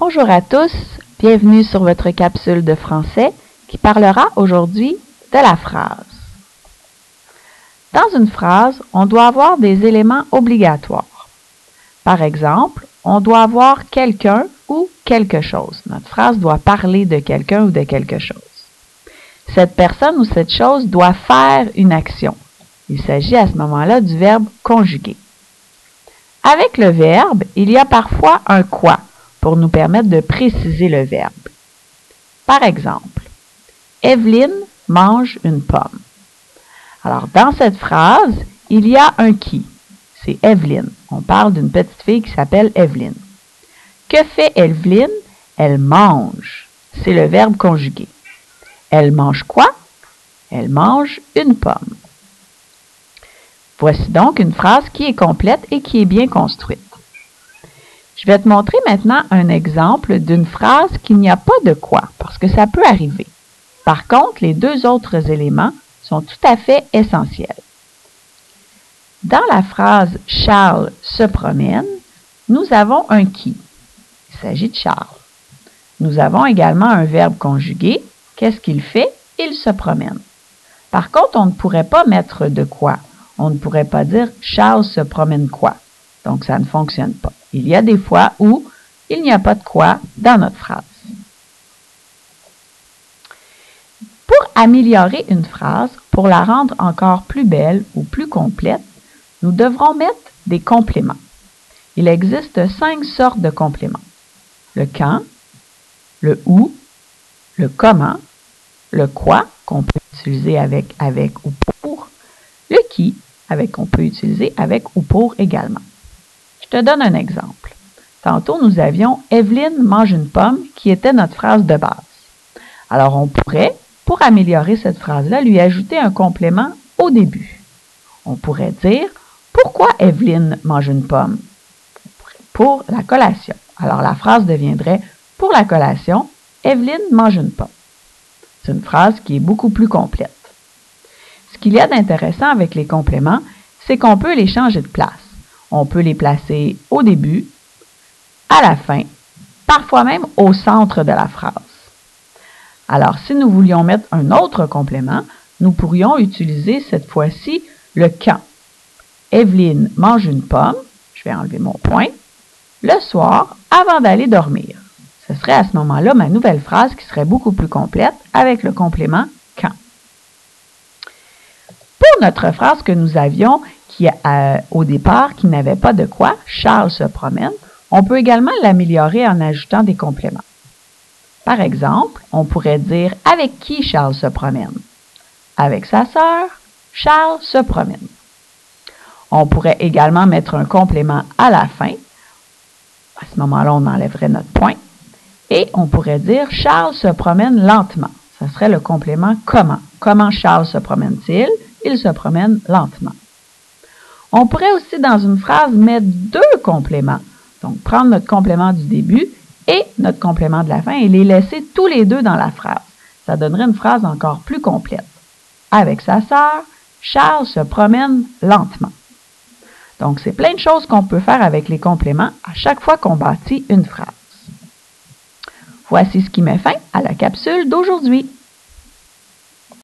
Bonjour à tous, bienvenue sur votre capsule de français qui parlera aujourd'hui de la phrase. Dans une phrase, on doit avoir des éléments obligatoires. Par exemple, on doit avoir quelqu'un ou quelque chose. Notre phrase doit parler de quelqu'un ou de quelque chose. Cette personne ou cette chose doit faire une action. Il s'agit à ce moment-là du verbe conjuguer. Avec le verbe, il y a parfois un « quoi » pour nous permettre de préciser le verbe. Par exemple, Evelyne mange une pomme. Alors, dans cette phrase, il y a un « qui ». C'est Evelyne. On parle d'une petite fille qui s'appelle Evelyne. Que fait Evelyne? Elle mange. C'est le verbe conjugué. Elle mange quoi? Elle mange une pomme. Voici donc une phrase qui est complète et qui est bien construite. Je vais te montrer maintenant un exemple d'une phrase qu'il n'y a pas de quoi, parce que ça peut arriver. Par contre, les deux autres éléments sont tout à fait essentiels. Dans la phrase « Charles se promène », nous avons un « qui ». Il s'agit de Charles. Nous avons également un verbe conjugué. Qu'est-ce qu'il fait? Il se promène. Par contre, on ne pourrait pas mettre de quoi. On ne pourrait pas dire « Charles se promène quoi ». Donc, ça ne fonctionne pas. Il y a des fois où il n'y a pas de quoi dans notre phrase. Pour améliorer une phrase, pour la rendre encore plus belle ou plus complète, nous devrons mettre des compléments. Il existe 5 sortes de compléments. Le quand, le où, le comment, le quoi, qu'on peut utiliser avec ou pour, le qui, qu'on peut utiliser avec ou pour également. Je te donne un exemple. Tantôt, nous avions « Evelyne mange une pomme » qui était notre phrase de base. Alors, on pourrait, pour améliorer cette phrase-là, lui ajouter un complément au début. On pourrait dire « Pourquoi Evelyne mange une pomme? » Pour la collation. Alors, la phrase deviendrait « Pour la collation, Evelyne mange une pomme. » C'est une phrase qui est beaucoup plus complète. Ce qu'il y a d'intéressant avec les compléments, c'est qu'on peut les changer de place. On peut les placer au début, à la fin, parfois même au centre de la phrase. Alors, si nous voulions mettre un autre complément, nous pourrions utiliser cette fois-ci le quand. Evelyne mange une pomme, je vais enlever mon point, le soir avant d'aller dormir. Ce serait à ce moment-là ma nouvelle phrase qui serait beaucoup plus complète avec le complément quand. Pour notre phrase que nous avions au départ, qui n'avait pas de quoi, Charles se promène, on peut également l'améliorer en ajoutant des compléments. Par exemple, on pourrait dire « Avec qui Charles se promène? » Avec sa sœur, Charles se promène. On pourrait également mettre un complément à la fin. À ce moment-là, on enlèverait notre point. Et on pourrait dire « Charles se promène lentement ». Ce serait le complément « comment ». Comment Charles se promène-t-il? Il se promène lentement. On pourrait aussi, dans une phrase, mettre 2 compléments. Donc, prendre notre complément du début et notre complément de la fin et les laisser tous les deux dans la phrase. Ça donnerait une phrase encore plus complète. Avec sa sœur, Charles se promène lentement. Donc, c'est plein de choses qu'on peut faire avec les compléments à chaque fois qu'on bâtit une phrase. Voici ce qui met fin à la capsule d'aujourd'hui.